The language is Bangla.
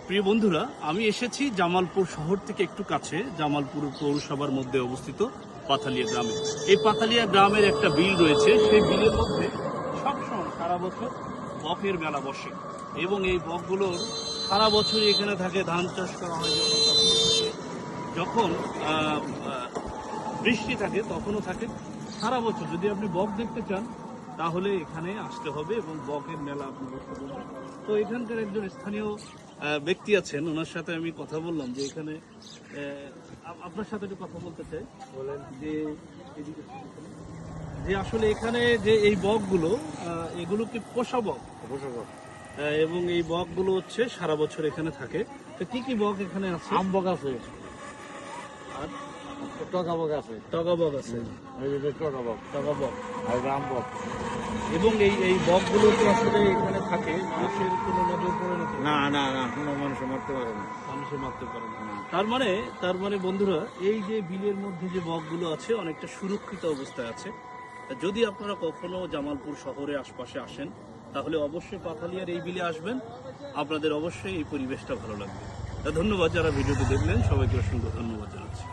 প্রিয় বন্ধুরা, আমি এসেছি জামালপুর শহর থেকে একটু কাছে, জামালপুর পৌরসভার মধ্যে অবস্থিত পাথালিয়া গ্রামে। এই পাথালিয়া গ্রামের একটা বিল রয়েছে, সেই বিলের মধ্যে সবসময় সারা বছর বকের মেলা বসে এবং এই বকগুলোর সারা বছরই এখানে থাকে। ধান চাষ করা হয় যখন বৃষ্টি থাকে তখনও থাকে সারা বছর। যদি আপনি বক দেখতে চান তাহলে এখানে আসতে হবে এবং বকের মেলা আপনি দেখতে পাবেন। তো এখানকার একজন স্থানীয় ব্যক্তি আছেন, ওনার সাথে আমি কথা বললাম যে এখানে আপনার সাথে একটু কথা বলতে চাই। বলেন যে আসলে এখানে যে এই বকগুলো এগুলো কি পোষা বক? পোষা বক। এবং এই বকগুলো হচ্ছে সারা বছর এখানে থাকে। তো কি কি বক এখানে আছে? আম বক আছে, আর টগা বক আছে, টগা বক আছে, টগা বক, টগা বক আর আম বক। এবং এই বকগুলো তো আসলে এখানে থাকে, মানুষের কোনো নজর পড়ে না? না না না, কোনো মানুষ মারতে পারে না, মানুষে মারতে পারে না। তার মানে বন্ধুরা, এই যে বিলের মধ্যে যে বকগুলো আছে অনেকটা সুরক্ষিত অবস্থায় আছে। যদি আপনারা কখনো জামালপুর শহরে আশপাশে আসেন তাহলে অবশ্যই পাথালিয়ার এই বিলে আসবেন, আপনাদের অবশ্যই এই পরিবেশটা ভালো লাগবে। ধন্যবাদ যারা ভিডিওটি দেখলেন, সবাইকে অসংখ্য ধন্যবাদ জানাচ্ছি।